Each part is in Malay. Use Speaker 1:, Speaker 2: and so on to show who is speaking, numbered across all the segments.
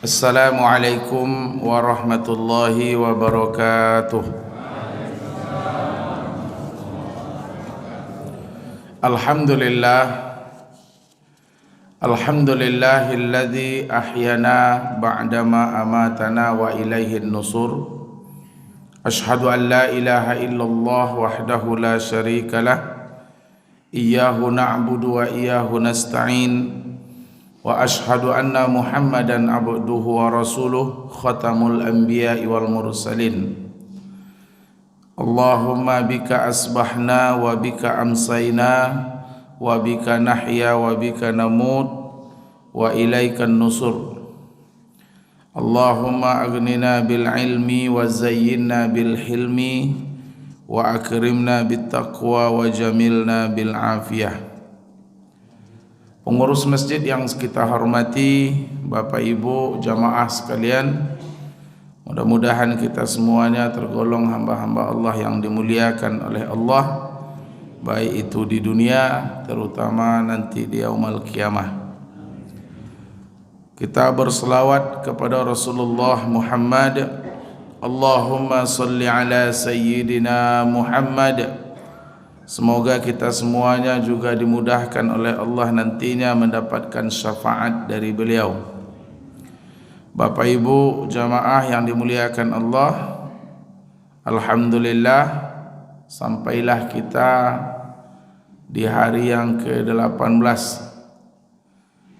Speaker 1: Assalamualaikum warahmatullahi wabarakatuh. Alhamdulillahilladzi ahyana ba'dama amatana wa ilaihin nusur. Ashhadu an la ilaha illallah wahdahu la syarika lah. Iyyahu na'budu wa iyyahu nasta'in. Wa ashhadu anna Muhammadan abduhu wa rasuluh khatamul anbiya'i wal mursalin. Allahumma bika asbahna wa bika amsayna wa bika nahya wa bika namut wa ilaikan nusur. Allahumma aghnina bil ilmi wa zayyinna bil hilmi wa akrimna bit taqwa wa jamilna bil afiyah. Pengurus masjid yang kita hormati, Bapak Ibu jamaah sekalian, mudah-mudahan kita semuanya tergolong hamba-hamba Allah yang dimuliakan oleh Allah, baik itu di dunia terutama nanti di yaumul qiyamah. Kita berselawat kepada Rasulullah Muhammad. Allahumma salli ala sayyidina Muhammad. Semoga kita semuanya juga dimudahkan oleh Allah nantinya mendapatkan syafaat dari beliau. Bapak Ibu jamaah yang dimuliakan Allah, alhamdulillah sampailah kita di hari yang ke-18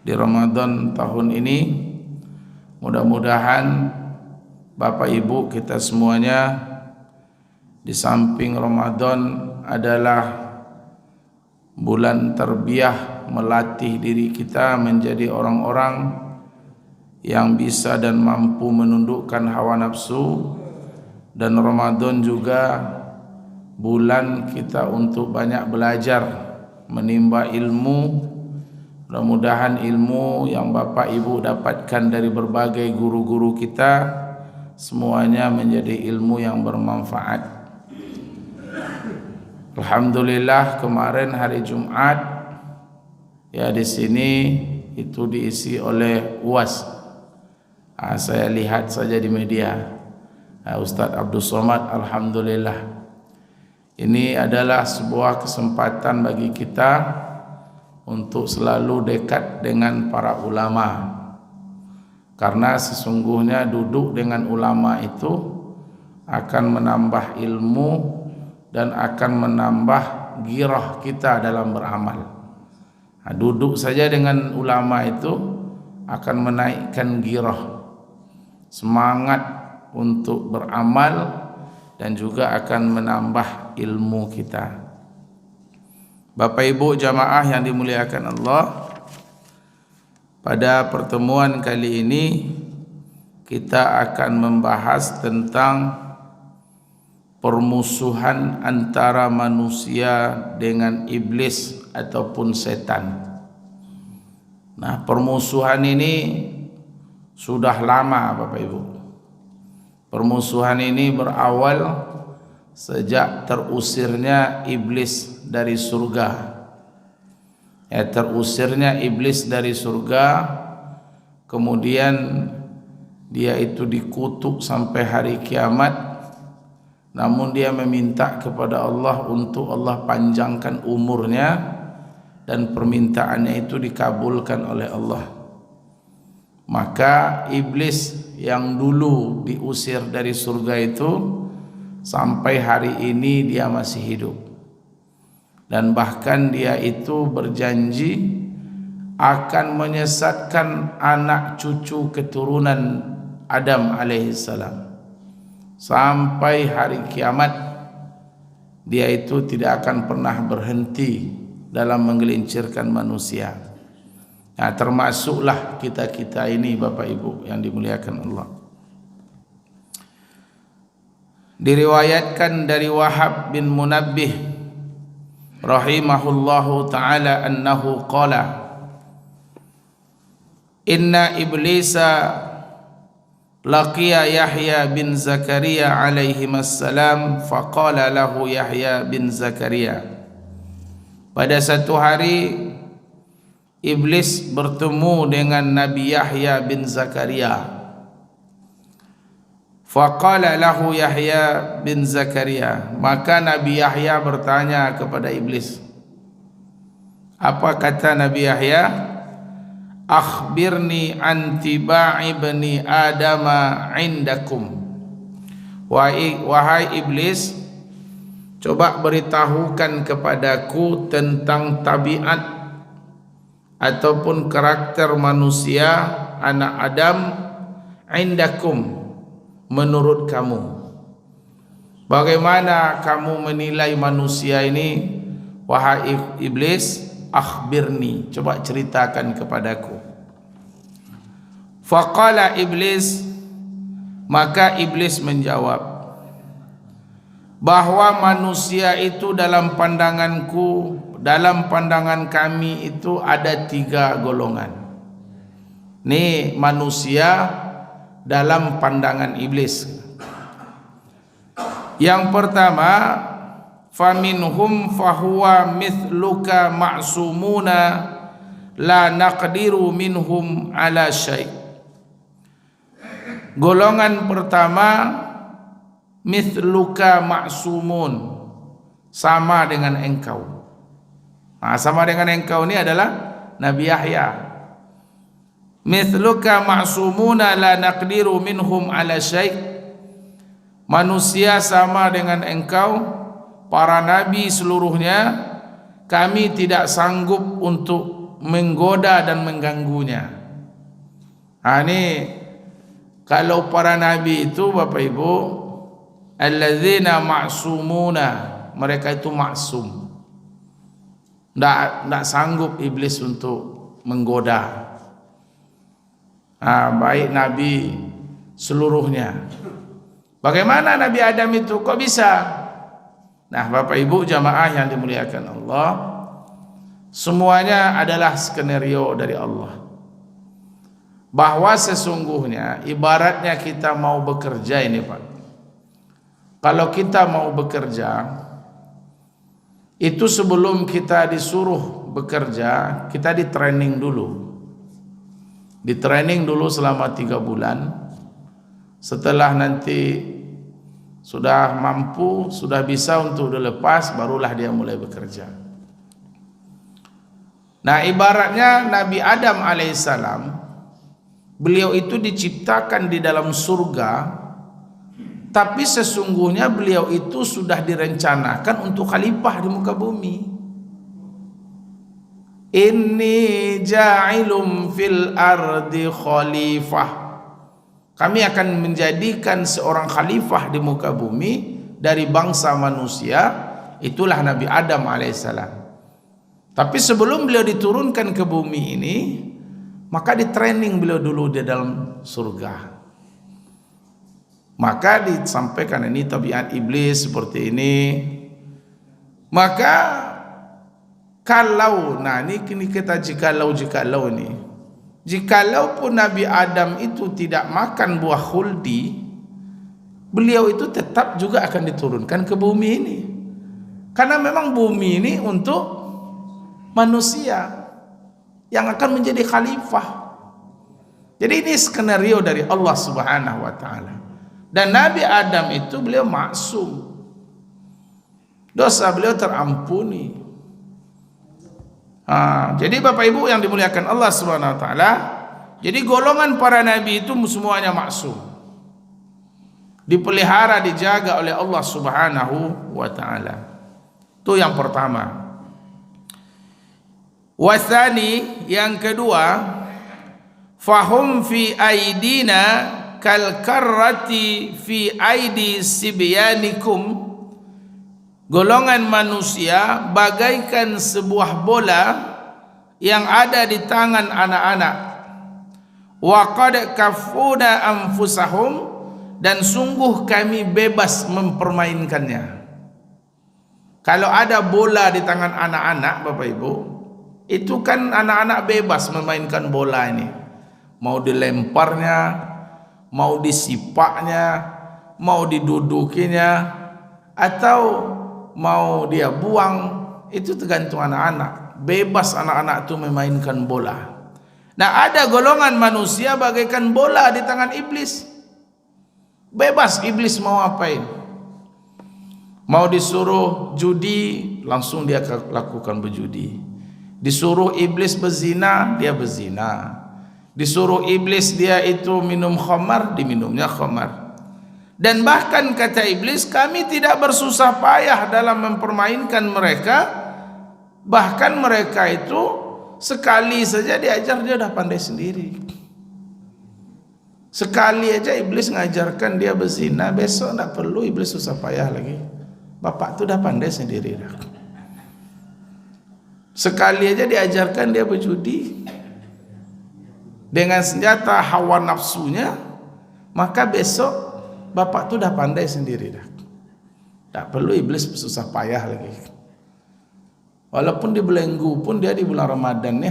Speaker 1: di Ramadan tahun ini. Mudah-mudahan Bapak Ibu kita semuanya di samping Ramadan adalah bulan tarbiyah, melatih diri kita menjadi orang-orang yang bisa dan mampu menundukkan hawa nafsu. Dan Ramadan juga bulan kita untuk banyak belajar, menimba ilmu. Mudah-mudahan ilmu yang Bapak Ibu dapatkan dari berbagai guru-guru kita semuanya menjadi ilmu yang bermanfaat. Alhamdulillah kemarin hari Jumat ya di sini itu diisi oleh UAS. Saya lihat saja di media. Ustaz Abdul Somad, alhamdulillah. Ini adalah sebuah kesempatan bagi kita untuk selalu dekat dengan para ulama. Karena sesungguhnya duduk dengan ulama itu akan menambah ilmu dan akan menambah girah kita dalam beramal. Duduk saja dengan ulama itu akan menaikkan girah, semangat untuk beramal, dan juga akan menambah ilmu kita. Bapak Ibu jamaah yang dimuliakan Allah, pada pertemuan kali ini kita akan membahas tentang permusuhan antara manusia dengan iblis ataupun setan. Nah, permusuhan ini sudah lama Bapak Ibu. Permusuhan ini berawal sejak terusirnya iblis dari surga. Terusirnya iblis dari surga, kemudian dia itu dikutuk sampai hari kiamat. Namun dia meminta kepada Allah untuk Allah panjangkan umurnya, dan permintaannya itu dikabulkan oleh Allah. Maka iblis yang dulu diusir dari surga itu sampai hari ini dia masih hidup. Dan bahkan dia itu berjanji akan menyesatkan anak cucu keturunan Adam alaihissalam. Sampai hari kiamat dia itu tidak akan pernah berhenti dalam menggelincirkan manusia. Nah, termasuklah kita-kita ini Bapak Ibu yang dimuliakan Allah. Diriwayatkan dari Wahab bin Munabbih rahimahullahu ta'ala annahu qala, inna iblisa laqiya Yahya bin Zakaria alaihi assalam faqala lahu Yahya bin Zakaria. Pada satu hari iblis bertemu dengan Nabi Yahya bin Zakaria. Faqala lahu Yahya bin Zakaria, maka Nabi Yahya bertanya kepada iblis. Apa kata Nabi Yahya? Akhbirni an tiba'i bani Adama indakum. Wahai iblis, coba beritahukan kepadaku tentang tabiat ataupun karakter manusia anak Adam indakum, menurut kamu. Bagaimana kamu menilai manusia ini, wahai iblis? Akhbirni, coba ceritakan kepadaku. Faqala iblis, maka iblis menjawab bahwa manusia itu dalam pandanganku, dalam pandangan kami itu ada 3 golongan. Ini manusia dalam pandangan iblis. Yang pertama, faminhum fahuwa mithluka ma'sumuna la naqdiru minhum ala syai'. Golongan pertama, mithluka ma'sumun, sama dengan engkau. Sama dengan engkau ini adalah Nabi Yahya. Mithluka ma'sumuna la naqdiru minhum ala syai'. Manusia sama dengan engkau, para nabi seluruhnya, kami tidak sanggup untuk menggoda dan mengganggunya. Ini kalau para nabi itu Bapak Ibu, alladzina ma'sumuna, mereka itu maksum. Tidak sanggup iblis untuk menggoda. Baik nabi seluruhnya. Bagaimana Nabi Adam itu kok bisa? Nah, Bapak Ibu jamaah yang dimuliakan Allah, semuanya adalah skenario dari Allah. Bahwa sesungguhnya ibaratnya kita mau bekerja ini Pak. Kalau kita mau bekerja, itu sebelum kita disuruh bekerja, kita di training dulu. Di training dulu selama 3 bulan. Setelah nanti sudah mampu, sudah bisa untuk dilepas, barulah dia mulai bekerja. Nah, ibaratnya Nabi Adam alaihissalam, beliau itu diciptakan di dalam surga, tapi sesungguhnya beliau itu sudah direncanakan untuk khalifah di muka bumi. Inni ja'ilum fil ardi khalifah. Kami akan menjadikan seorang khalifah di muka bumi dari bangsa manusia, itulah Nabi Adam alaihissalam. Tapi sebelum beliau diturunkan ke bumi ini, maka di training beliau dulu di dalam surga. Maka disampaikan ini tabiat iblis seperti ini. Maka kalau, nah ini kita jikalau ini, jikalau pun Nabi Adam itu tidak makan buah khuldi, beliau itu tetap juga akan diturunkan ke bumi ini. Karena memang bumi ini untuk manusia yang akan menjadi khalifah. Jadi ini skenario dari Allah Subhanahu wa taala. Dan Nabi Adam itu beliau maksum. Dosa beliau terampuni. Jadi Bapak Ibu yang dimuliakan Allah Subhanahu wa taala, jadi golongan para nabi itu semuanya maksum. Dipelihara, dijaga oleh Allah Subhanahu wa taala. Itu yang pertama. Wasani, yang kedua, fahum fi aidina kal karrati fi aidi sibyanikum. Golongan manusia bagaikan sebuah bola yang ada di tangan anak-anak. Wa qad kafuna anfusahum, dan sungguh kami bebas mempermainkannya. Kalau ada bola di tangan anak-anak Bapak Ibu, itu kan anak-anak bebas memainkan bola ini. Mau dilemparnya, mau disipaknya, mau didudukinya, atau mau dia buang, itu tergantung anak-anak. Bebas anak-anak itu memainkan bola. Nah, ada golongan manusia bagaikan bola di tangan iblis. Bebas iblis mau apain. Mau disuruh judi, langsung dia lakukan berjudi. Disuruh iblis berzina, dia berzina. Disuruh iblis dia itu minum khamar, diminumnya khamar. Dan bahkan kata iblis, kami tidak bersusah payah dalam mempermainkan mereka. Bahkan mereka itu sekali saja diajar, dia dah pandai sendiri. Sekali aja iblis ngajarkan dia berzina, besok tak perlu iblis susah payah lagi. Bapak tu dah pandai sendiri dah. Sekali aja diajarkan dia berjudi dengan senjata hawa nafsunya, maka besok bapak tu dah pandai sendiri dah. Tak perlu iblis susah payah lagi. Walaupun dibelenggu pun dia di bulan Ramadan ni,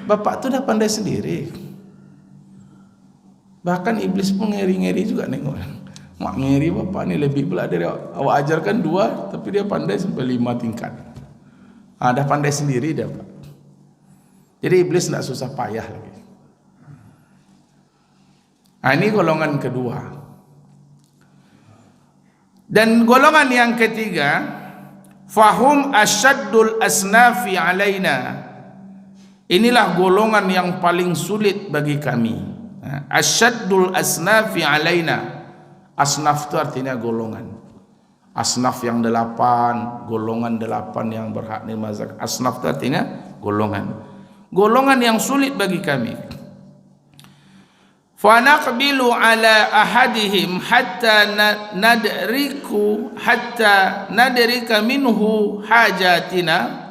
Speaker 1: bapak tu dah pandai sendiri. Bahkan iblis pun ngeri-ngeri juga nengok. Mak ngeri bapak ni lebih pula dari awak ajarkan 2, tapi dia pandai sampai 5 tingkat. Dah pandai sendiri dia, Pak. Jadi iblis tak susah payah lagi. Ini golongan kedua. Dan golongan yang ketiga, fahum asyaddul asnafi alaina. Inilah golongan yang paling sulit bagi kami. Asyaddul asnafi alaina. Asnaf itu artinya golongan. Asnaf yang 8, golongan 8 yang berhak menerima zakat. Asnaf itu artinya golongan. Golongan yang sulit bagi kami. Fa naqbilu ala ahadihim hatta nadrika minhu hajatina.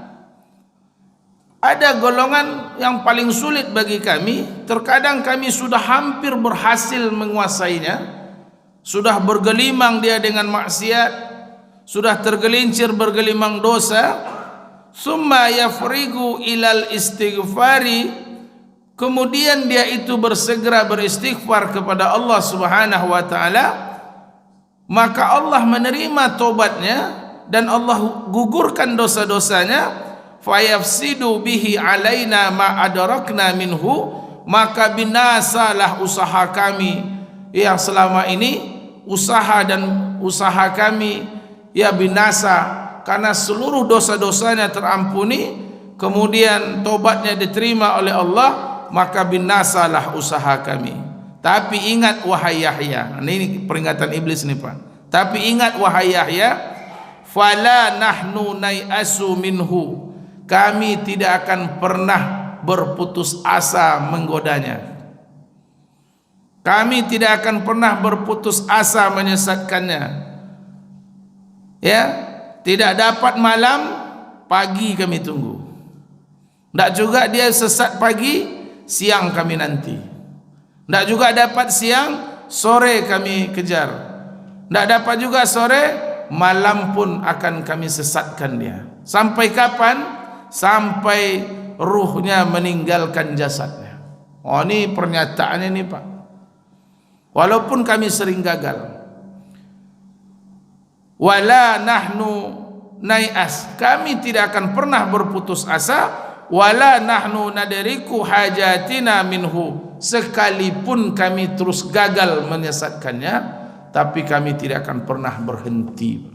Speaker 1: Ada golongan yang paling sulit bagi kami. Terkadang kami sudah hampir berhasil menguasainya, sudah bergelimang dia dengan maksiat, sudah tergelincir bergelimang dosa. Summa yafrigu ilal istighfari, kemudian dia itu bersegera beristighfar kepada Allah Subhanahu wa taala, maka Allah menerima tobatnya dan Allah gugurkan dosa-dosanya. Fayafsidu bihi alaina ma adrakna minhu, maka binasalah usaha kami yang selama ini, usaha kami ya binasa, karena seluruh dosa-dosanya terampuni, kemudian tobatnya diterima oleh Allah, maka binasalah usaha kami. Tapi ingat wahai Yahya, ini peringatan iblis nih Pak. Tapi ingat wahai Yahya, fala nahnu nai'asu minhu, kami tidak akan pernah berputus asa menggodanya. Kami tidak akan pernah berputus asa menyesatkannya. Ya, tidak dapat malam, pagi kami tunggu. Tak juga dia sesat pagi, siang kami nanti. Tak juga dapat siang, sore kami kejar. Tak dapat juga sore, malam pun akan kami sesatkan dia. Sampai kapan? Sampai ruhnya meninggalkan jasadnya. Oh, ini pernyataannya nih Pak. Walaupun kami sering gagal. Wala nahnu nai'as, kami tidak akan pernah berputus asa. Wala nahnu nadriku hajatina minhu, sekalipun kami terus gagal menyesatkannya, tapi kami tidak akan pernah berhenti.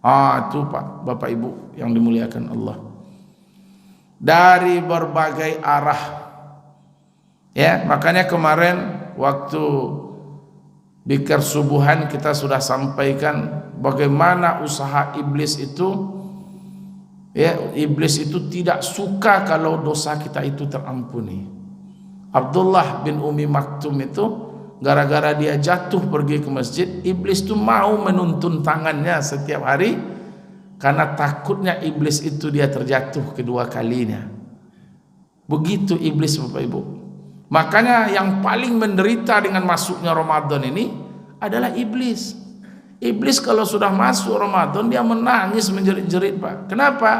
Speaker 1: Itu Pak, Bapak Ibu yang dimuliakan Allah. Dari berbagai arah. Ya, makanya kemarin waktu Bikar Subuhan kita sudah sampaikan bagaimana usaha iblis itu. Ya, iblis itu tidak suka kalau dosa kita itu terampuni. Abdullah bin Umi Maktum itu gara-gara dia jatuh pergi ke masjid, iblis itu mau menuntun tangannya setiap hari, karena takutnya iblis itu dia terjatuh kedua kalinya. Begitu iblis Bapak Ibu. Makanya yang paling menderita dengan masuknya Ramadan ini adalah iblis. Iblis kalau sudah masuk Ramadan dia menangis menjerit-jerit Pak. Kenapa?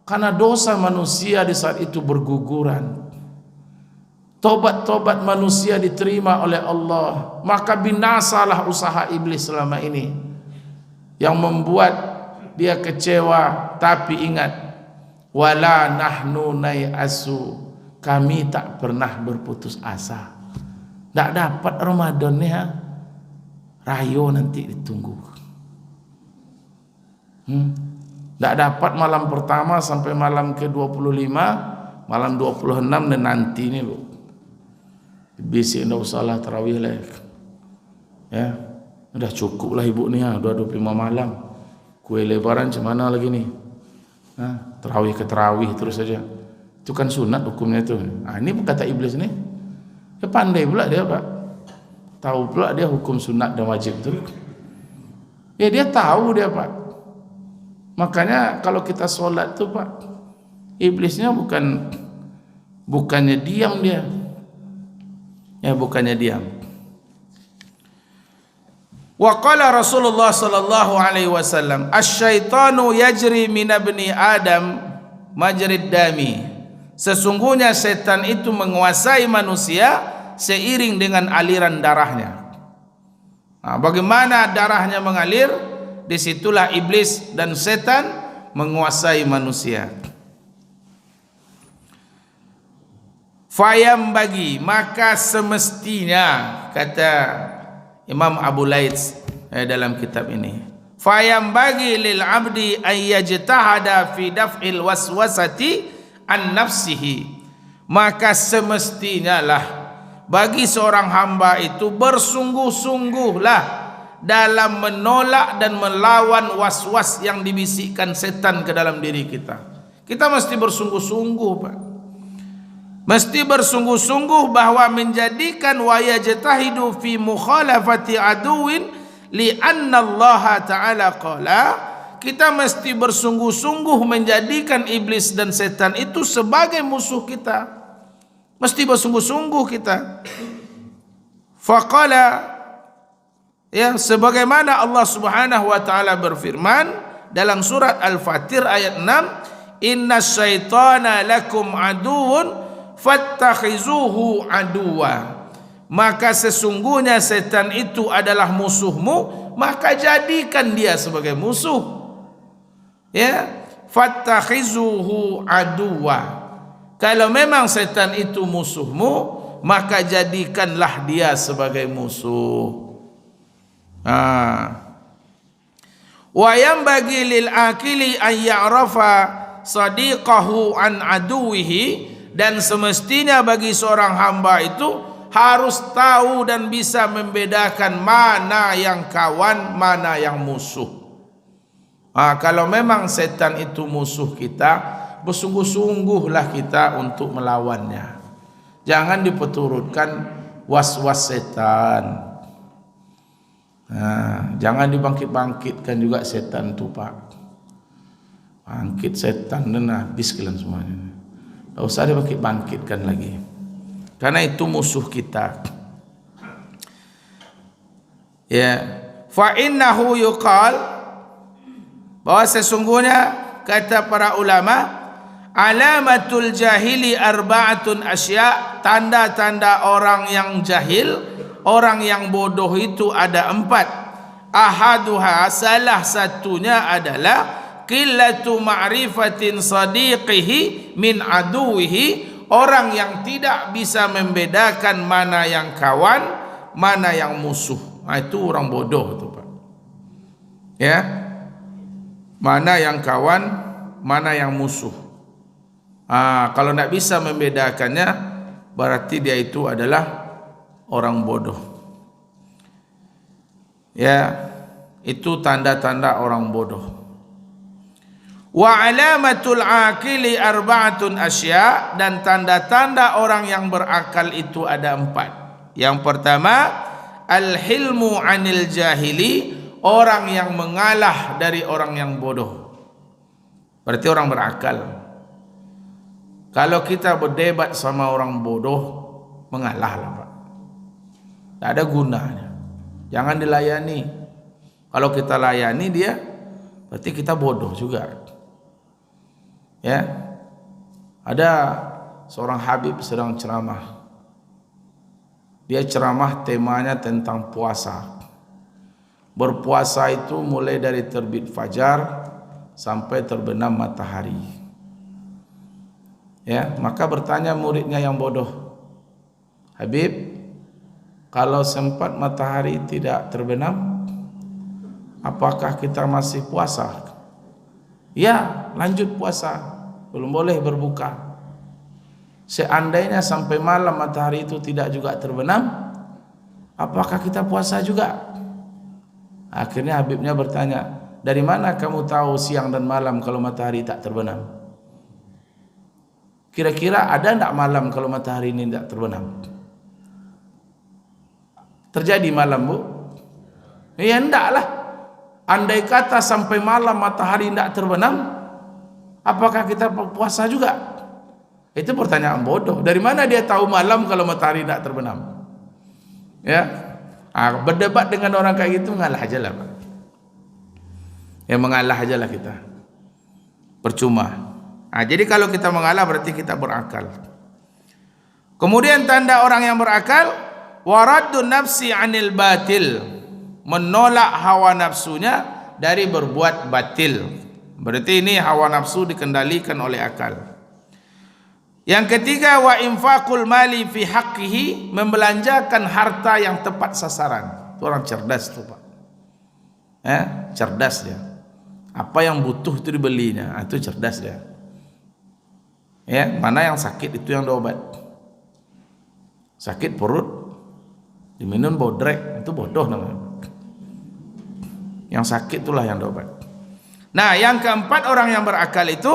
Speaker 1: Karena dosa manusia di saat itu berguguran. Tobat-tobat manusia diterima oleh Allah, maka binasalah usaha iblis selama ini yang membuat dia kecewa. Tapi ingat, wala nahnu nai'asu, kami tak pernah berputus asa. Tak dapat Ramadan ni Rayo nanti ditunggu. Tak dapat malam pertama sampai malam ke-25, malam 26 dan nanti ni lu. Bisik ndak usahlah tarawih lah. Ya. Dah cukup lah ibu ni 25 malam. Kue lebaran macam mana lagi ni? Tarawih ke tarawih terus saja. Itu kan sunat hukumnya tu. Ini kata iblis ni. Dia pandai pula dia, Pak. Tahu pula dia hukum sunat dan wajib tu. Ya dia tahu dia, Pak. Makanya kalau kita solat tu, Pak, iblisnya bukannya diam dia. Ya bukannya diam. Wa qala Rasulullah sallallahu alaihi wasallam, "Asy-syaitanu yajri min ibni Adam majrid dami." Sesungguhnya setan itu menguasai manusia seiring dengan aliran darahnya. Bagaimana darahnya mengalir, disitulah iblis dan setan menguasai manusia. Fayam bagi, maka semestinya, kata Imam Abu Laits dalam kitab ini, fayam bagi lil abdi ayyajtahada fi daf'il waswasati an nafsihi, maka semestinya lah bagi seorang hamba itu bersungguh-sungguhlah dalam menolak dan melawan was-was yang dibisikkan setan ke dalam diri kita. Kita mesti bersungguh-sungguh, Pak. Mesti bersungguh-sungguh bahwa menjadikan wa yajtahidu fi mukhalafati aduwin li anna Allah Ta'ala qala, kita mesti bersungguh-sungguh menjadikan iblis dan setan itu sebagai musuh kita. Mesti bersungguh-sungguh kita. Faqala, ya, sebagaimana Allah Subhanahu wa taala berfirman dalam surat Al-Fatir ayat 6, "Innas syaitana lakum aduwwun fattakhizuhu aduwa." Maka sesungguhnya setan itu adalah musuhmu, maka jadikan dia sebagai musuh. Ya, fattakhizuhu aduwa. Kalau memang setan itu musuhmu, maka jadikanlah dia sebagai musuh. Wa yanbaghi lil akili an ya'rafa sadiqahu an aduwihi, dan semestinya bagi seorang hamba itu harus tahu dan bisa membedakan mana yang kawan, mana yang musuh. Kalau memang setan itu musuh kita, bersungguh-sungguhlah kita untuk melawannya. Jangan diperturutkan was-was setan. Jangan dibangkit-bangkitkan juga setan tu, Pak. Bangkit setan dan habis kalian semuanya. Tak usah dibangkit-bangkitkan lagi, karena itu musuh kita. Ya, fa innahu yuqal, bahwa sesungguhnya kata para ulama, alamatul jahili arba'atun asya, tanda-tanda orang yang jahil, orang yang bodoh itu ada 4. Ahaduha, salah satunya adalah qillatu ma'rifatin sadiqihi min aduwihi, orang yang tidak bisa membedakan mana yang kawan, mana yang musuh. Itu orang bodoh itu, Pak. Ya, mana yang kawan, mana yang musuh. Kalau tidak bisa membedakannya, berarti dia itu adalah orang bodoh. Ya, itu tanda-tanda orang bodoh. Wa alamatul akili arba'atun asya, dan tanda-tanda orang yang berakal itu ada 4. Yang pertama, al-hilmu anil jahili, orang yang mengalah dari orang yang bodoh. Berarti orang berakal. Kalau kita berdebat sama orang bodoh, mengalahlah, Pak. Tak ada gunanya. Jangan dilayani. Kalau kita layani dia, berarti kita bodoh juga. Ya, ada seorang habib sedang ceramah. Dia ceramah temanya tentang puasa. Berpuasa itu mulai dari terbit fajar sampai terbenam matahari. Ya, maka bertanya muridnya yang bodoh, Habib, kalau sempat matahari tidak terbenam, apakah kita masih puasa? Ya, lanjut puasa, belum boleh berbuka. Seandainya sampai malam matahari itu tidak juga terbenam, apakah kita puasa juga? Akhirnya Habibnya bertanya, dari mana kamu tahu siang dan malam kalau matahari tak terbenam? Kira-kira ada tidak malam kalau matahari ini tidak terbenam? Terjadi malam, Bu? Ya tidak lah. Andai kata sampai malam matahari tidak terbenam, apakah kita puasa juga? Itu pertanyaan bodoh. Dari mana dia tahu malam kalau matahari tidak terbenam? Ya, berdebat dengan orang kayak gitu mengalah aja lah, Pak. Ya mengalah aja lah kita. Percuma. Jadi kalau kita mengalah berarti kita berakal. Kemudian tanda orang yang berakal, waraddu nafsi anil batil, menolak hawa nafsunya dari berbuat batil. Berarti ini hawa nafsu dikendalikan oleh akal. Yang ketiga, wa infaqul mali fi haqqihi, membelanjakan harta yang tepat sasaran. Itu orang cerdas tuh, Pak. Cerdas dia. Apa yang butuh itu dibelinya, itu cerdas dia. Ya, mana yang sakit itu yang diobat. Sakit perut diminum bodrek, itu bodoh namanya. Yang sakit itulah yang diobat. Nah, yang keempat orang yang berakal itu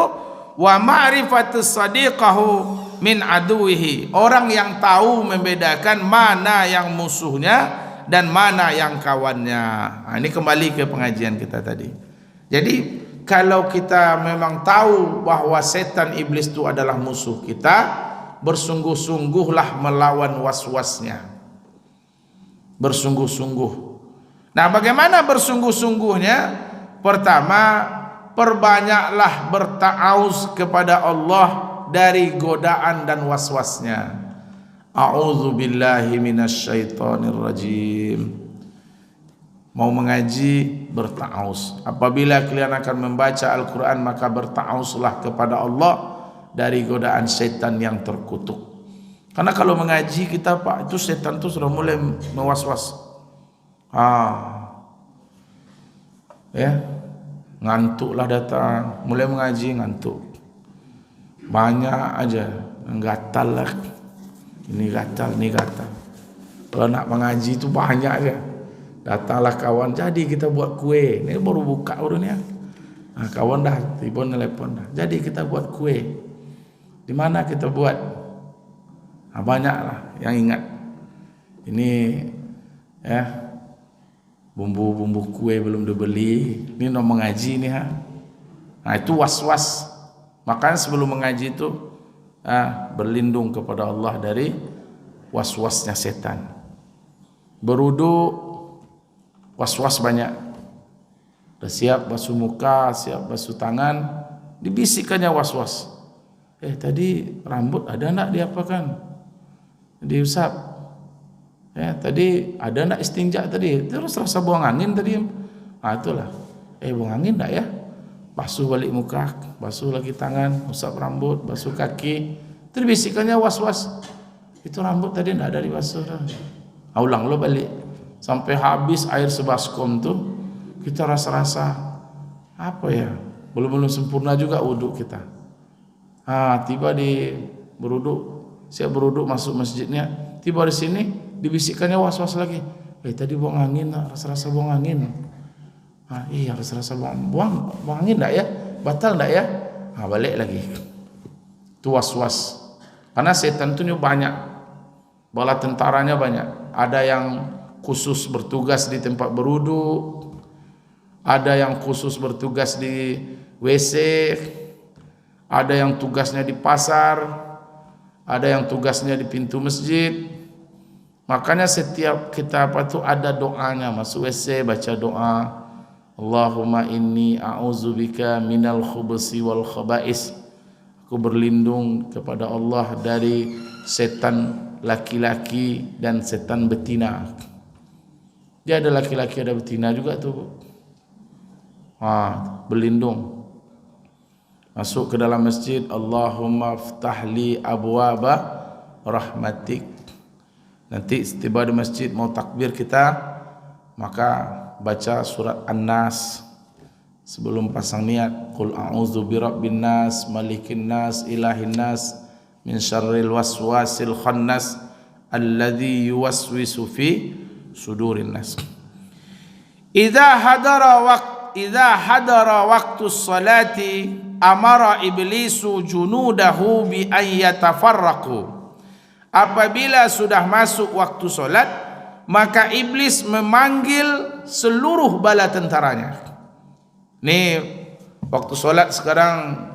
Speaker 1: wa ma'rifatus sadiqahu min aduwihi, orang yang tahu membedakan mana yang musuhnya dan mana yang kawannya. Nah, ini kembali ke pengajian kita tadi. Jadi kalau kita memang tahu bahwa setan iblis itu adalah musuh kita, bersungguh-sungguhlah melawan was-wasnya. Bersungguh-sungguh. Nah, bagaimana bersungguh-sungguhnya? Pertama, perbanyaklah berta'awuz kepada Allah dari godaan dan was-wasnya. A'udzubillahi minasyaitonir rajim. Mau mengaji, berta'awuz. Apabila kalian akan membaca Al-Quran, maka berta'awuzlah kepada Allah dari godaan setan yang terkutuk. Karena kalau mengaji kita, Pak, itu setan itu sudah mulai mewas-was. Ya, ngantuklah datang, mulai mengaji ngantuk. Banyak aja, gatal lah. Ini gatal, ini gatal. Kalau nak mengaji itu banyak aja. Datanglah kawan, jadi kita buat kue. Ini baru buka baru ni. Kawan dah tiba nelpon dah. Jadi kita buat kue. Di mana kita buat? Banyaklah yang ingat. Ini ya, bumbu-bumbu kue belum dibeli. Ini nak mengaji ni itu was-was. Makanya sebelum mengaji itu berlindung kepada Allah dari was-wasnya setan. Beruduk, was-was banyak. Dah siap basuh muka, siap basuh tangan, dibisikkannya was-was. Tadi rambut ada nak diapakan? Diusap. Tadi ada nak istinja tadi? Terus rasa buang angin tadi. Itulah. Buang angin tak ya? Basuh balik muka, basuh lagi tangan, usap rambut, basuh kaki. Terbisikkannya was-was. Itu rambut tadi tak ada dibasuh dah. Ulang lo balik. Sampai habis air sebaskom tu, kita rasa-rasa apa ya? Belum sempurna juga wuduk kita. Tiba di beruduk, siap beruduk masuk masjidnya, tiba di sini dibisikkannya was-was lagi. Tadi buang angin, rasa-rasa buang angin. Iya, rasa-rasa buang angin tak ya? Batal tak ya? Balik lagi. Itu was-was. Karena setan tu banyak, bala tentaranya banyak. Ada yang khusus bertugas di tempat beruduk, ada yang khusus bertugas di WC, ada yang tugasnya di pasar, ada yang tugasnya di pintu masjid. Makanya setiap kita ada doanya, masuk WC baca doa, Allahumma inni a'udzubika minal khubusi wal khaba'is. Aku berlindung kepada Allah dari setan laki-laki dan setan betina. Dia ada laki-laki ada betina juga tu. Berlindung. Masuk ke dalam masjid, Allahumma ftahli abwaba rahmatik. Nanti tiba di masjid mau takbir kita, maka baca surat An-Nas sebelum pasang niat. Qul a'udzu birabbin nas, malikin nas, ilahin nas, min syarril waswasil khannas, alladzi yuwaswisu fi sudurin nas. Idza hadara waktu salati amara iblisu junudahu bi an yatafarraqu. Apabila sudah masuk waktu solat, maka iblis memanggil seluruh bala tentaranya. Nih waktu solat sekarang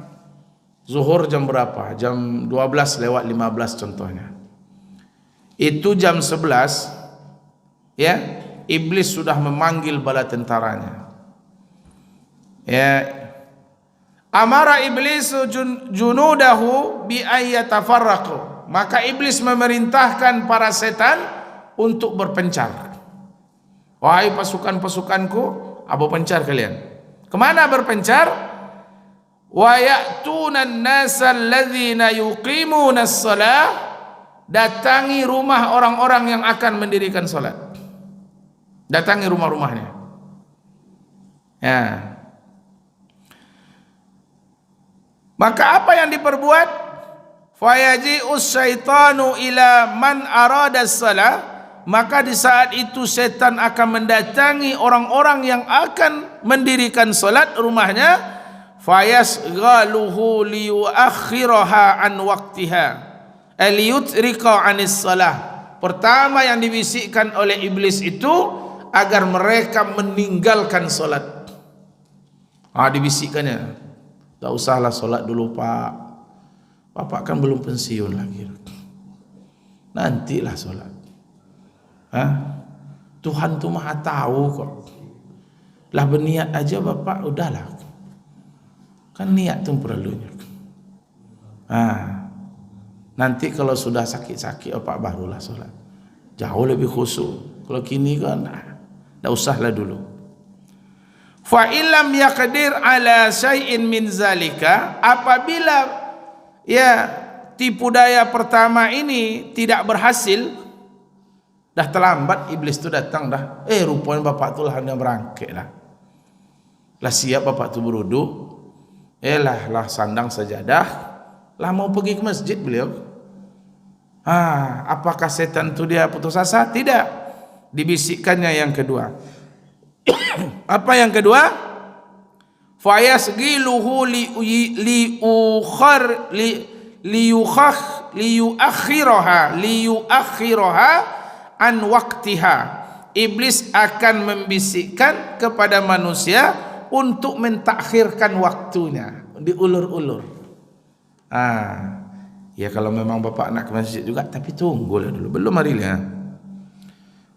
Speaker 1: zuhur jam berapa? Jam 12:15 contohnya. Itu jam 11 ya, iblis sudah memanggil bala tentaranya. Ya, amara iblisu junudahu bi an yatafarraqu. Maka iblis memerintahkan para setan untuk berpencar. Wahai pasukan-pasukanku, apa pencar kalian? Kemana berpencar? Wa ya'tuna an-nasa alladzina yuqimuna as-salah. Datangi rumah orang-orang yang akan mendirikan salat. Datangi rumah-rumahnya. Ya. Maka apa yang diperbuat? Fayaji'us syaitanu ila man arada as-salah. Maka di saat itu setan akan mendatangi orang-orang yang akan mendirikan salat rumahnya. Fayasghaluhu liyuakhiraha an waqtiha liyutrika anis salah. Pertama yang dibisikkan oleh iblis itu agar mereka meninggalkan salat. Dibisikkannya, tak usahlah salat dulu pak, bapak kan belum pensiun lagi, nantilah solat. Tuhan tu maha tahu kok. Lah berniat aja bapak, udahlah. Kan niat tu perlunya. Nanti kalau sudah sakit-sakit bapak barulah solat. Jauh lebih khusyuk. Kalau kini kan, tak usahlah dulu. Fa illam yaqdir ala syai'in min zalika, apabila tipu daya pertama ini tidak berhasil, dah terlambat, iblis tu datang dah. Rupanya bapak tu lah yang berangkat lah. Lah siap bapak tu beruduk, lah sandang sajadah, lah mau pergi ke masjid beliau. Apakah setan tu dia putus asa? Tidak. Dibisikkannya yang kedua. Apa yang kedua? Fayasghiluhu liyuakhiraha an waqtiha. Iblis akan membisikkan kepada manusia untuk mentakhirkan waktunya, diulur-ulur. Ya kalau memang bapak nak ke masjid juga, tapi tunggulah dulu, belum marilah.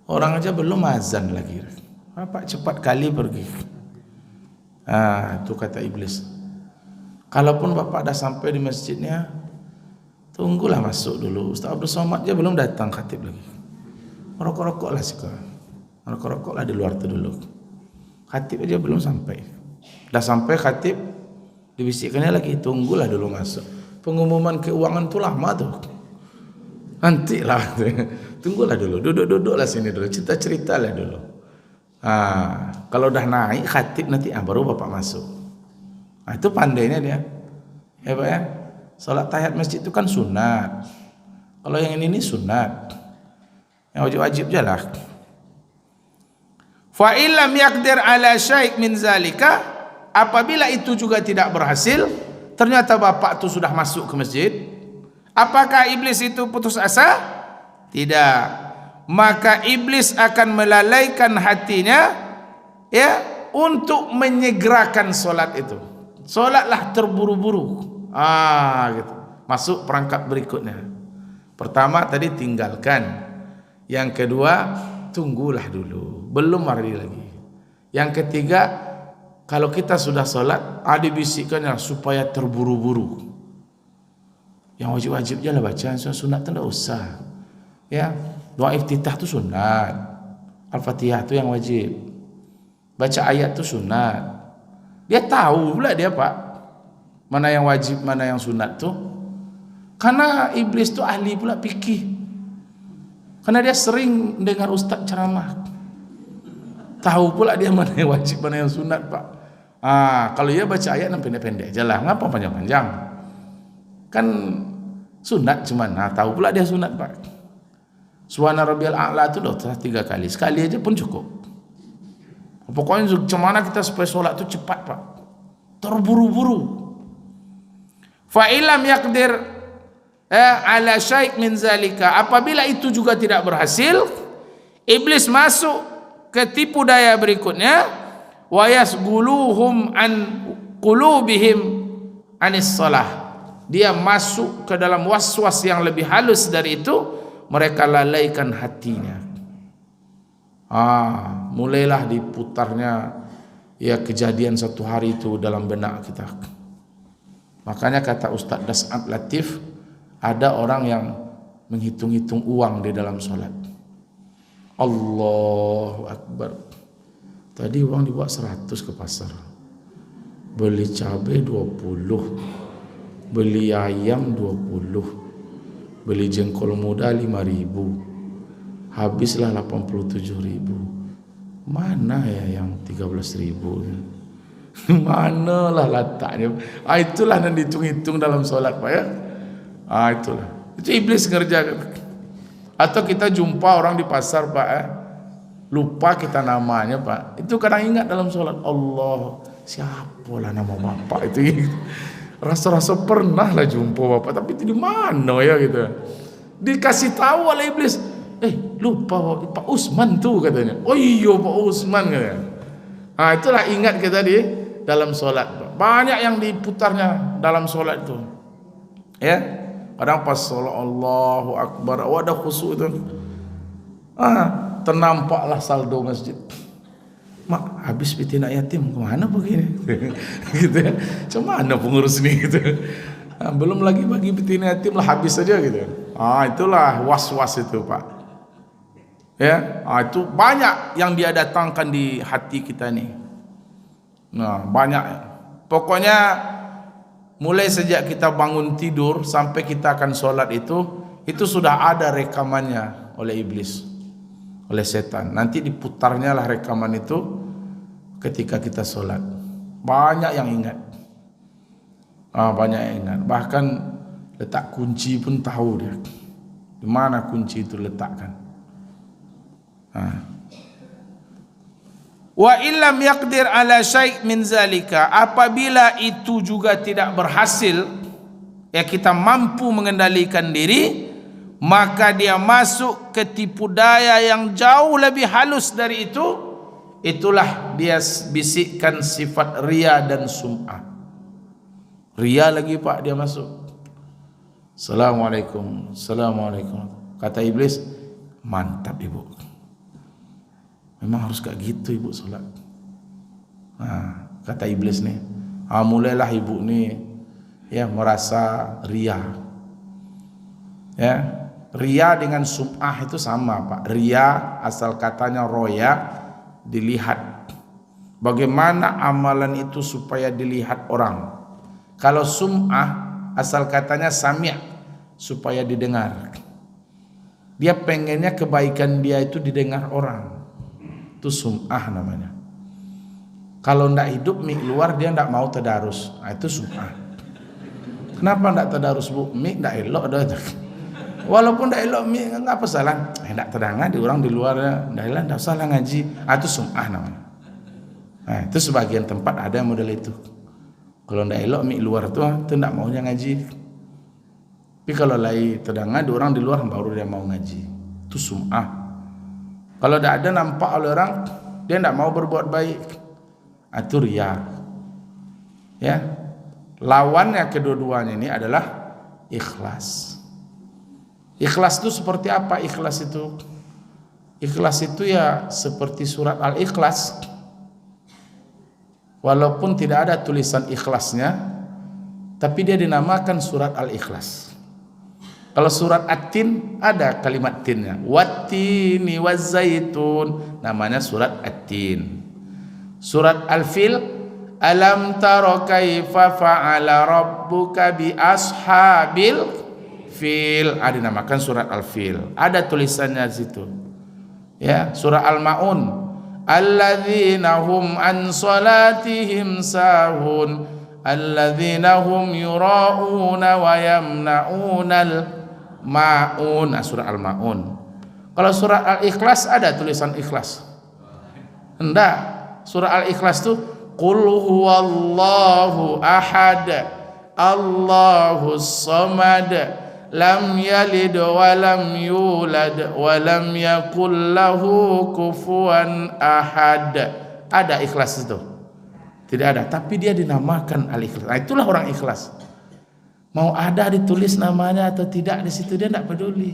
Speaker 1: Orang aja belum azan lagi, bapak cepat kali pergi. Itu kata iblis. Kalaupun bapak dah sampai di masjidnya, tunggulah masuk dulu. Ustaz Abdul Somad je belum datang khatib lagi. Rokok-rokoklah sekarang. Rokok-rokoklah di luar tu dulu. Khatib aja belum sampai. Dah sampai khatib, dibisikkannya lagi, tunggulah dulu masuk. Pengumuman keuangan tu lama tu. Nantilah. Tunggulah dulu. Duduk-duduklah sini dulu. Cerita-ceritalah dulu. Kalau dah naik khatib nanti baru bapak masuk. Itu pandainya dia. Ya Pak ya. Salat tahiyat masjid itu kan sunat. Kalau yang ini sunat. Yang wajib-wajib je lah. Fa illam yaqdir ala syai' min zalika, apabila itu juga tidak berhasil, ternyata bapak tu sudah masuk ke masjid, apakah iblis itu putus asa? Tidak. Maka iblis akan melalaikan hatinya untuk menyegerakan solat itu. Solatlah terburu-buru. Gitu. Masuk perangkap berikutnya. Pertama tadi tinggalkan. Yang kedua tunggulah dulu, belum mari lagi. Yang ketiga, kalau kita sudah solat, dibisikkannya supaya terburu-buru. Yang wajib-wajib je lah baca, sunat tu tak usah. Ya. Doa iftitah tu sunat, Al-Fatihah tu yang wajib, baca ayat tu sunat. Dia tahu pula dia pak, mana yang wajib, mana yang sunat tu. Karena iblis tu ahli pula fikih. Karena dia sering dengar ustaz ceramah. Tahu pula dia mana yang wajib, mana yang sunat, Pak. Kalau dia baca ayat yang pendek-pendek aja lah, ngapa panjang-panjang? Kan sunat cuman, tahu pula dia sunat, Pak. Subhana rabbiyal a'la itu udah 3 kali, sekali aja pun cukup. Pokoknya gimana kita supaya sholat itu cepat, Pak, terburu-buru. Fa illam yaqdir ala syai' min zalika, apabila itu juga tidak berhasil, iblis masuk ke tipu daya berikutnya, wa yasguluhum an qulubihim anis shalah, dia masuk ke dalam waswas yang lebih halus dari itu, mereka lalaikan hatinya. Mulailah diputarnya ya kejadian satu hari itu dalam benak kita. Makanya kata Ustaz Das'ad Latif, ada orang yang menghitung-hitung uang di dalam sholat. Allahu Akbar. Tadi uang dibawa 100 ke pasar, beli cabai 20, beli ayam 20, beli jengkol muda 5.000, habislah 87.000. Mana ya yang 13.000? Manalah letaknya? Itulah yang dihitung-hitung dalam sholat, Pak, ya. Itulah. Itu iblis ngerjakan. Atau kita jumpa orang di pasar, Pak, lupa kita namanya, Pak. Itu kadang ingat dalam sholat, Allah, siapalah nama bapak itu? Rasa-rasa pernah lah jumpa bapak, tapi itu di mana ya gitu. Dikasih tahu oleh iblis, lupa Pak Usman tuh katanya. Oh iya Pak Usman katanya. Itulah ingat kita di dalam sholat. Banyak yang diputarnya dalam sholat itu. Ya, kadang pas sholat Allahu Akbar, ada khusyuk itu. Ternampaklah saldo masjid. Mak, habis betina yatim kemana begini? Gitu ya. Cuma mana pengurus ini gitu. Belum lagi bagi betina yatim lah, habis saja gitu. Itulah was-was itu, Pak. Ya, itu banyak yang dia datangkan di hati kita nih. Banyak. Pokoknya mulai sejak kita bangun tidur sampai kita akan sholat itu sudah ada rekamannya oleh iblis, oleh setan. Nanti diputarnya lah rekaman itu ketika kita sholat. Banyak yang ingat. Banyak yang ingat. Bahkan letak kunci pun tahu dia. Di mana kunci itu letakkan. Wa illam yaqdir ala syai' min zalika, apabila itu juga tidak berhasil, ya kita mampu mengendalikan diri, maka dia masuk ke tipu daya yang jauh lebih halus dari itu. Itulah dia bisikkan sifat riya dan sum'ah. Riya lagi, Pak, dia masuk. Assalamualaikum, assalamualaikum. Kata iblis, mantap ibu, memang harus kayak gitu ibu sholat. Kata iblis nih, mulailah ibu nih ya merasa riya. Ya, riya dengan sum'ah itu sama, Pak. Riya asal katanya roya, dilihat. Bagaimana amalan itu supaya dilihat orang. Kalau sum'ah asal katanya sami', supaya didengar. Dia pengennya kebaikan dia itu didengar orang. Itu sum'ah namanya. Kalau ndak hidup mik luar, dia ndak mau tadarus. Itu sum'ah. Kenapa ndak tadarus, Bu? Mik ndak elok dah. Walaupun ndak elok mik, enggak apa salah. Ndak terdengar di orang di luar, ndak salah ngaji. Itu sum'ah namanya. Itu sebagian tempat ada model itu. Kalau ndak elok mik luar itu ndak maunya ngaji. Tapi kalau lagi terdengar di orang di luar, baru dia mau ngaji. Itu sum'ah. Kalau tidak ada nampak oleh orang, dia tidak mau berbuat baik. Itu riya. Ya. Lawannya kedua-duanya ini adalah ikhlas. Ikhlas itu seperti apa? Ikhlas itu ya seperti surat Al-Ikhlas. Walaupun tidak ada tulisan ikhlasnya, tapi dia dinamakan surat Al-Ikhlas. Kalau surat At-Tin ada kalimat tinnya. Wattini wazzaitun, namanya surat At-Tin. Surat Al-Fil, alam tara kaifa fa'ala rabbuka bi ashabil Fil, dinamakan surat Al-Fil. Ada tulisannya di situ. Ya, surah Al-Maun. Alladzina hum an salatihim sahun, alladzina hum yura'una wa yamna'unal ma'un. Surah Al-Maun. Kalau surah Al-Ikhlas ada tulisan ikhlas? Enggak. Surah Al-Ikhlas itu qul huwallahu ahad, Allahus samad, lam yalid wa lam yulad wa lam yakul lahu kufuwan ahad. Ada ikhlas itu? Tidak ada, tapi dia dinamakan Al-Ikhlas. Nah, itulah orang ikhlas. Mau ada ditulis namanya atau tidak di situ dia tidak peduli.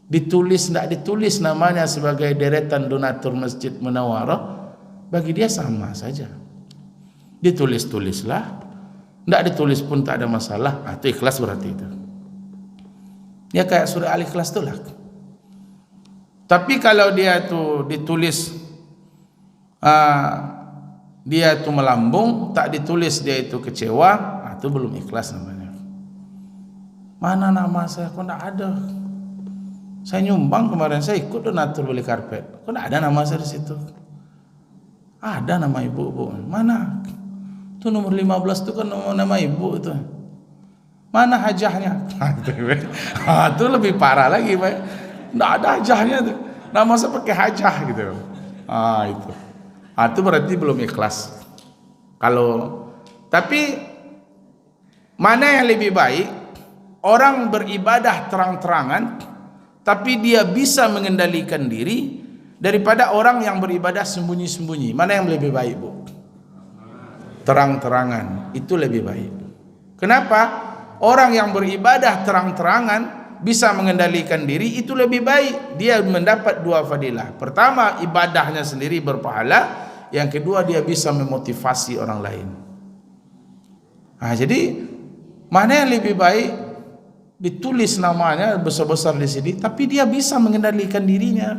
Speaker 1: Ditulis tidak ditulis namanya sebagai deretan donatur Masjid Munawwarah, bagi dia sama saja. Ditulis-tulislah, tidak ditulis pun tak ada masalah. Itu ikhlas berarti itu. Ya kayak surah Al-Ikhlas itulah. Tapi kalau dia itu ditulis dia itu melambung, tak ditulis dia itu kecewa, itu belum ikhlas namanya. Mana nama saya? Kok tidak ada? Saya nyumbang kemarin, saya ikut donatur beli karpet. Kok tidak ada nama saya di situ? Ada nama ibu. Mana? Itu nomor 15 itu kan nama ibu itu. Mana hajahnya? Itu lebih parah lagi, Pak. Tidak ada hajahnya tuh. Nama saya pakai hajah gitu. Itu. Itu berarti belum ikhlas. Tapi mana yang lebih baik? Orang beribadah terang-terangan, tapi dia bisa mengendalikan diri, daripada orang yang beribadah sembunyi-sembunyi. Mana yang lebih baik, Bu? Terang-terangan. Itu lebih baik. Kenapa? Orang yang beribadah terang-terangan bisa mengendalikan diri, itu lebih baik. Dia mendapat dua fadilah. Pertama, ibadahnya sendiri berpahala. Yang kedua, dia bisa memotivasi orang lain. Jadi mana yang lebih baik? Ditulis namanya besar-besar di sini, tapi dia bisa mengendalikan dirinya,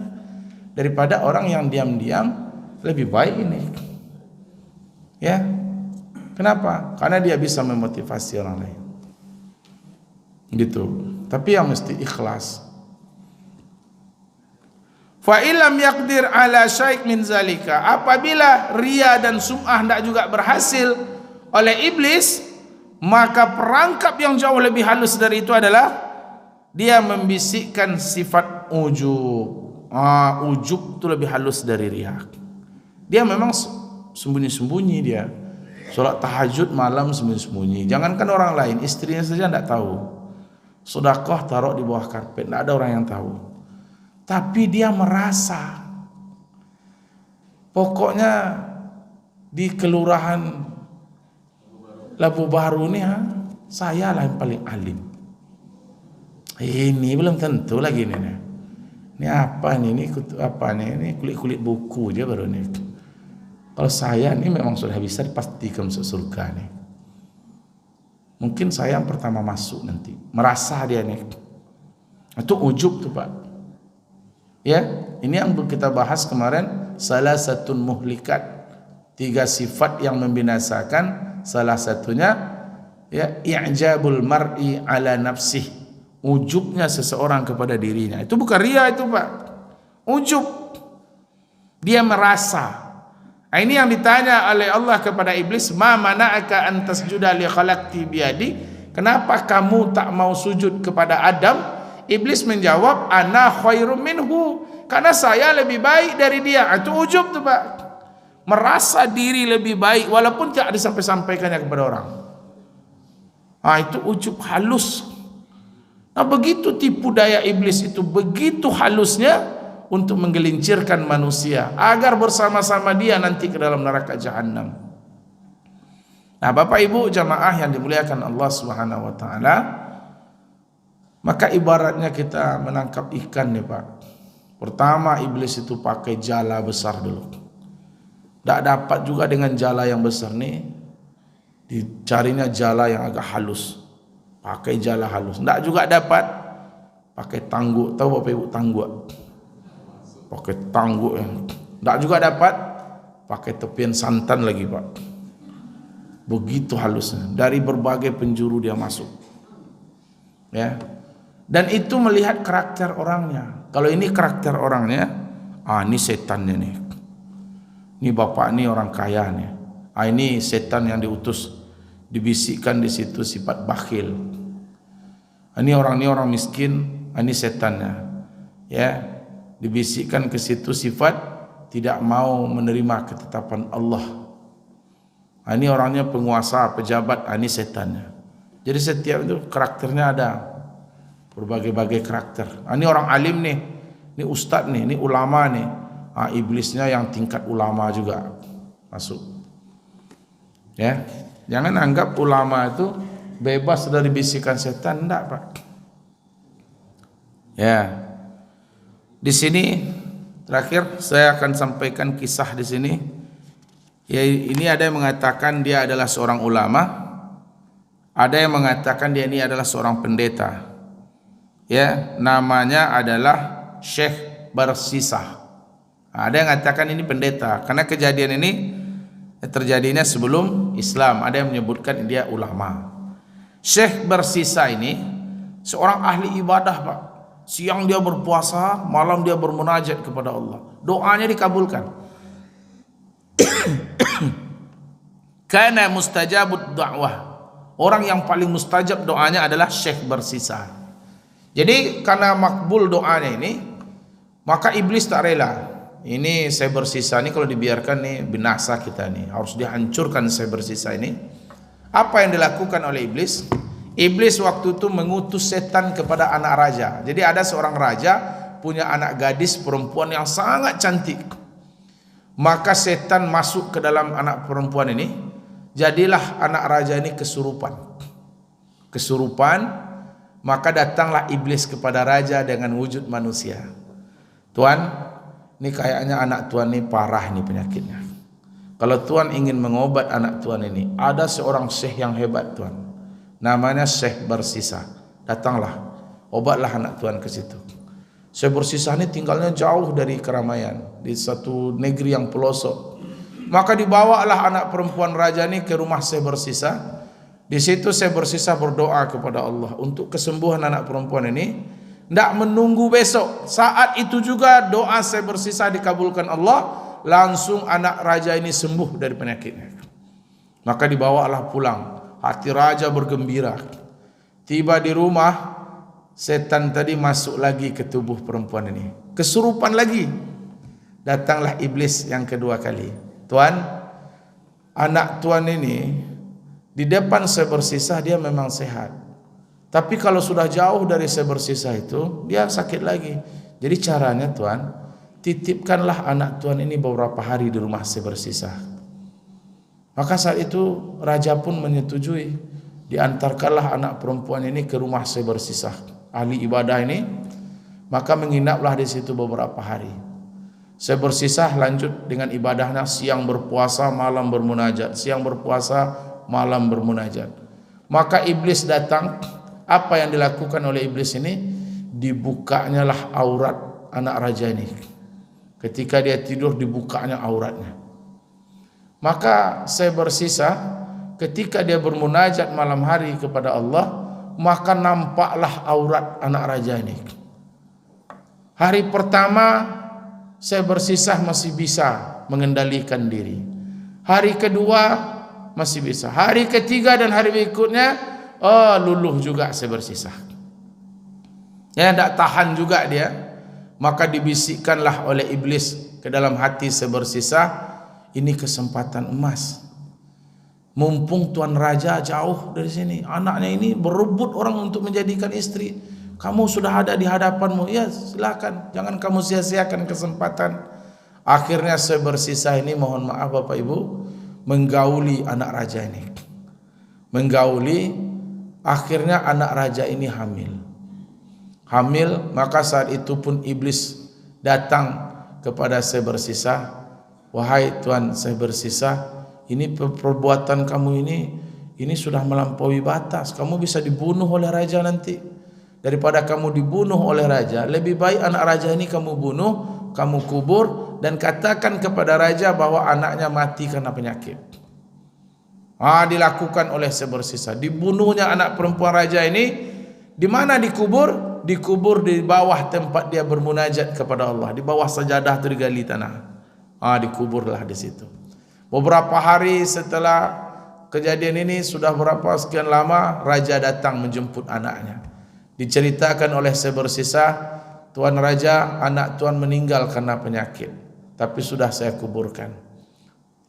Speaker 1: daripada orang yang diam-diam. Lebih baik ini. Ya. Kenapa? Karena dia bisa memotivasi orang lain. Gitu. Tapi yang mesti ikhlas. Fa illam yaqdir ala syai' min zalika, apabila riya dan sum'ah tidak juga berhasil oleh iblis, maka perangkap yang jauh lebih halus dari itu adalah dia membisikkan sifat ujub. Ujub itu lebih halus dari riya. Dia memang sembunyi-sembunyi dia. Salat tahajud malam sembunyi-sembunyi. Jangankan orang lain, istrinya saja tidak tahu. Sedekah taruh di bawah karpet, tidak ada orang yang tahu. Tapi dia merasa, pokoknya di kelurahan Labu Baru ini saya lah yang paling alim. Ini belum tentu lagi nih. Ini apa nih? Ini kulit-kulit buku aja baru nih. Kalau saya ini memang sudah bisa dipastikan masuk surga nih. Mungkin saya yang pertama masuk nanti. Merasa dia nih. Itu ujub tuh, Pak. Ya, ini yang kita bahas kemarin, salah satu muhlikat, 3 sifat yang membinasakan. Salah satunya ya i'jabul mar'i ala nafsih, ujubnya seseorang kepada dirinya. Itu bukan riya itu, Pak. Ujub. Dia merasa. Ini yang ditanya oleh Allah kepada iblis, ma mana'aka an tasjuda li khalaqti biyadi? Kenapa kamu tak mau sujud kepada Adam? Iblis menjawab, ana khairum minhu, karena saya lebih baik dari dia. Itu ujub tuh, Pak. Merasa diri lebih baik walaupun tidak disampaikannya kepada orang. Itu ujub halus. Begitu tipu daya iblis itu, begitu halusnya untuk menggelincirkan manusia agar bersama-sama dia nanti ke dalam neraka jahanam. Bapak Ibu jamaah yang dimuliakan Allah Subhanahu wa taala, maka ibaratnya kita menangkap ikan nih, Pak. Pertama iblis itu pakai jala besar dulu. Tak dapat juga dengan jala yang besar nih, dicarinya jala yang agak halus. Pakai jala halus. Tak juga dapat, pakai tangguk. Tahu Bapak Ibu tangguk? Pakai tangguk yang tak juga dapat, pakai tepian santan lagi, Pak. Begitu halusnya, dari berbagai penjuru dia masuk. ya. Dan itu melihat karakter orangnya. Kalau ini karakter orangnya, ini setannya nih. Ini bapak ini orang kaya nih. Ini setan yang diutus, dibisikkan di situ sifat bakhil. Ini orang miskin, ini setannya. Ya, dibisikkan ke situ sifat tidak mau menerima ketetapan Allah. Ini orangnya penguasa, pejabat, ini setannya. Jadi setiap itu karakternya ada berbagai-bagai karakter. Ini orang alim nih, ini ustadz nih, ini ulama nih. Iblisnya yang tingkat ulama juga masuk. Ya, jangan anggap ulama itu bebas dari bisikan setan, enggak, Pak. Ya. Di sini terakhir saya akan sampaikan kisah di sini. Ya, ini ada yang mengatakan dia adalah seorang ulama, ada yang mengatakan dia ini adalah seorang pendeta. Ya, namanya adalah Syekh Barsisah. Ada yang mengatakan ini pendeta karena kejadian ini terjadinya sebelum Islam. Ada yang menyebutkan dia ulama. Syekh Barsisah ini seorang ahli ibadah, Pak. Siang dia berpuasa, malam dia bermunajat kepada Allah. Doanya dikabulkan. Kana mustajabud da'wah. Orang yang paling mustajab doanya adalah Syekh Barsisah. Jadi karena makbul doanya ini, maka iblis tak rela. Ini Syekh Barsisah ini kalau dibiarkan nih binasa kita nih. Harus dihancurkan Syekh Barsisah ini. Apa yang dilakukan oleh iblis? Iblis waktu itu mengutus setan kepada anak raja. Jadi ada seorang raja punya anak gadis perempuan yang sangat cantik. Maka setan masuk ke dalam anak perempuan ini. Jadilah anak raja ini kesurupan. Maka datanglah iblis kepada raja dengan wujud manusia. Tuan, ini kayaknya anak tuan ini parah nih penyakitnya. Kalau tuan ingin mengobat anak tuan ini, ada seorang syekh yang hebat, tuan. Namanya Syekh Barsisah. Datanglah, obatlah anak tuan ke situ. Syekh Barsisah ini tinggalnya jauh dari keramaian, di satu negeri yang pelosok. Maka dibawalah anak perempuan raja ini ke rumah Syekh Barsisah. Di situ Syekh Barsisah berdoa kepada Allah untuk kesembuhan anak perempuan ini. Tidak menunggu besok. Saat itu juga doa Syekh Barsisah dikabulkan Allah. Langsung anak raja ini sembuh dari penyakitnya. Maka dibawalah pulang. Hati raja bergembira. Tiba di rumah, setan tadi masuk lagi ke tubuh perempuan ini. Kesurupan lagi. Datanglah iblis yang kedua kali. Tuan, anak tuan ini di depan Syekh Barsisah dia memang sehat. Tapi kalau sudah jauh dari Syekh Barsisah itu, dia sakit lagi. Jadi caranya, tuan, titipkanlah anak tuan ini beberapa hari di rumah Syekh Barsisah. Maka saat itu raja pun menyetujui. Diantarkanlah anak perempuan ini ke rumah Syekh Barsisah, ahli ibadah ini. Maka menginaplah di situ beberapa hari. Syekh Barsisah lanjut dengan ibadahnya, siang berpuasa, malam bermunajat. Siang berpuasa, malam bermunajat. Maka iblis datang. Apa yang dilakukan oleh iblis ini? Dibukanya lah aurat anak raja ini. Ketika dia tidur, dibukanya auratnya. Maka Syekh Barsisah ketika dia bermunajat malam hari kepada Allah, maka nampaklah aurat anak raja ini. Hari pertama Syekh Barsisah masih bisa mengendalikan diri. Hari kedua masih bisa. Hari ketiga dan hari berikutnya, luluh juga Syekh Barsisah. Ya, tidak tahan juga dia. Maka dibisikkanlah oleh iblis ke dalam hati Syekh Barsisah, ini kesempatan emas. Mumpung tuan raja jauh dari sini, anaknya ini berebut orang untuk menjadikan istri. Kamu sudah ada di hadapanmu, ya silakan, jangan kamu sia-siakan kesempatan. Akhirnya Syekh Barsisah ini, mohon maaf Bapak Ibu, menggauli anak raja ini. Menggauli, akhirnya anak raja ini hamil. Maka saat itu pun iblis datang kepada Syekh Barsisah. Wahai Tuan Syekh Barsisah, ini perbuatan kamu ini sudah melampaui batas. Kamu bisa dibunuh oleh raja nanti. Daripada kamu dibunuh oleh raja, lebih baik anak raja ini kamu bunuh, kamu kubur, dan katakan kepada raja bahwa anaknya mati karena penyakit. Dilakukan oleh Syekh Barsisah. Dibunuhnya anak perempuan raja ini Di mana dikubur? Dikubur di bawah tempat dia bermunajat kepada Allah. Di bawah sajadah itu digali tanah. Dikuburlah di situ. Beberapa hari setelah kejadian ini, sudah berapa sekian lama, raja datang menjemput anaknya. Diceritakan oleh Sebersisah, Tuan Raja, anak Tuan meninggal karena penyakit, tapi sudah saya kuburkan.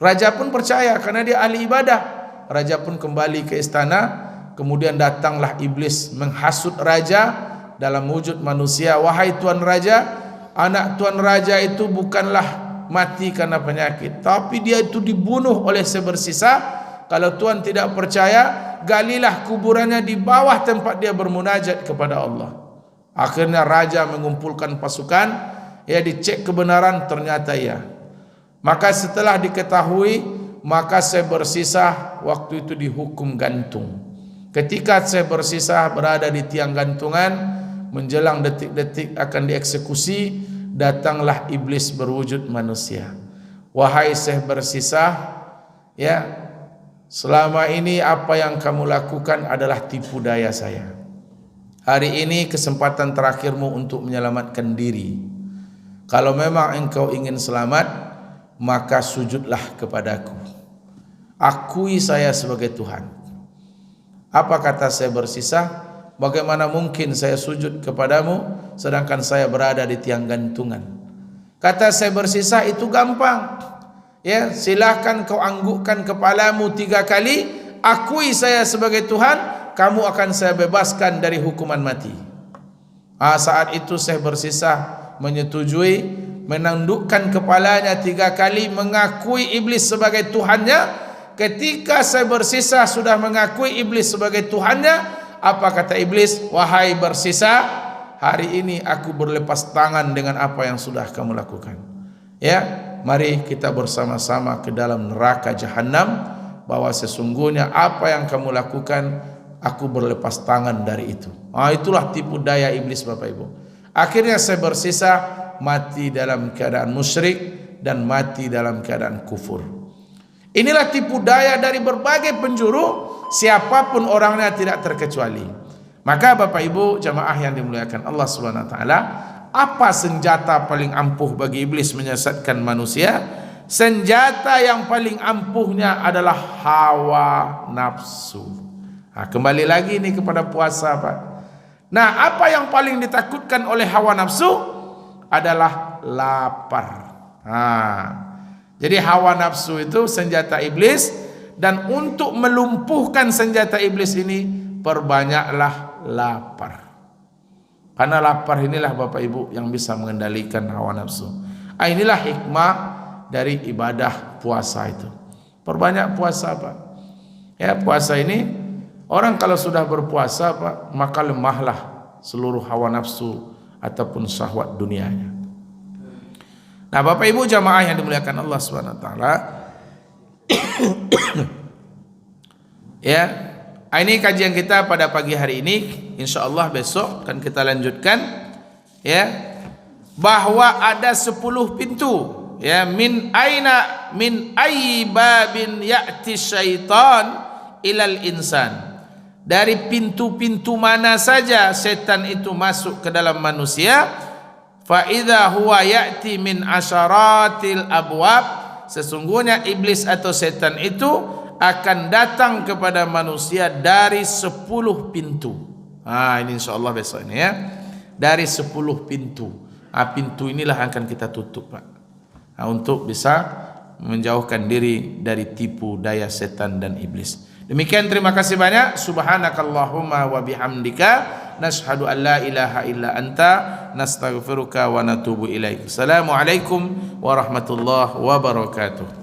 Speaker 1: Raja pun percaya karena dia ahli ibadah. Raja pun kembali ke istana. Kemudian datanglah iblis menghasut raja dalam wujud manusia. Wahai Tuan Raja, anak Tuan Raja itu bukanlah mati karena penyakit, tapi dia itu dibunuh oleh Sebersisah. Kalau Tuan tidak percaya, galilah kuburannya di bawah tempat dia bermunajat kepada Allah. Akhirnya raja mengumpulkan pasukan, dicek kebenaran, ternyata ya. Maka setelah diketahui, maka Sebersisah waktu itu dihukum gantung. Ketika Sebersisah berada di tiang gantungan, menjelang detik-detik akan dieksekusi, datanglah iblis berwujud manusia. Wahai Sebersisah, selama ini apa yang kamu lakukan adalah tipu daya saya. Hari ini kesempatan terakhirmu untuk menyelamatkan diri. Kalau memang engkau ingin selamat, maka sujudlah kepadaku. Akui saya sebagai Tuhan. Apa kata Sebersisah? Bagaimana mungkin saya sujud kepadamu sedangkan saya berada di tiang gantungan? Kata Sebersisah, itu gampang. Silakan kau anggukkan kepalamu 3 kali, akui saya sebagai Tuhan, kamu akan saya bebaskan dari hukuman mati. Saat itu Sebersisah menyetujui, menundukkan kepalanya 3 kali, mengakui iblis sebagai Tuhannya. Ketika Sebersisah sudah mengakui iblis sebagai Tuhannya, apa kata iblis? Wahai Bersisah, hari ini aku berlepas tangan dengan apa yang sudah kamu lakukan. Mari kita bersama-sama ke dalam neraka Jahannam, bahwa sesungguhnya apa yang kamu lakukan, aku berlepas tangan dari itu. Itulah tipu daya iblis, Bapak Ibu. Akhirnya Sebersisah mati dalam keadaan musyrik dan mati dalam keadaan kufur. Inilah tipu daya dari berbagai penjuru, siapapun orangnya tidak terkecuali. Maka Bapak Ibu jamaah yang dimuliakan Allah Subhanahu wa taala, apa senjata paling ampuh bagi iblis menyesatkan manusia? Senjata yang paling ampuhnya adalah hawa nafsu. Kembali lagi ini kepada puasa, Pak. Nah, apa yang paling ditakutkan oleh hawa nafsu adalah lapar. Jadi hawa nafsu itu senjata iblis, dan untuk melumpuhkan senjata iblis ini, perbanyaklah lapar. Karena lapar inilah Bapak Ibu yang bisa mengendalikan hawa nafsu. Inilah hikmah dari ibadah puasa itu. Perbanyak puasa, Pak. Puasa ini, orang kalau sudah berpuasa, Pak, maka lemahlah seluruh hawa nafsu ataupun syahwat dunianya. Nah, Bapak Ibu jamaah yang dimuliakan Allah Subhanahu wa taala, ini kajian kita pada pagi hari ini. InsyaAllah besok akan kita lanjutkan, bahwa ada 10 pintu, min ayyi babin ya'ti syaitan ilal insan. Dari pintu-pintu mana saja setan itu masuk ke dalam manusia. Fa idza huwa ya'ti min asyaratil abwab, sesungguhnya iblis atau setan itu akan datang kepada manusia dari 10 pintu. Ini insyaallah besok ini dari 10 pintu. Pintu inilah akan kita tutup, Pak, untuk bisa menjauhkan diri dari tipu daya setan dan iblis. Demikian, terima kasih banyak. Subhanakallahumma wa bihamdika, nashhadu an la ilaha illa anta, nastaghfiruka wa natubu ilaik. Assalamualaikum warahmatullahi wabarakatuh.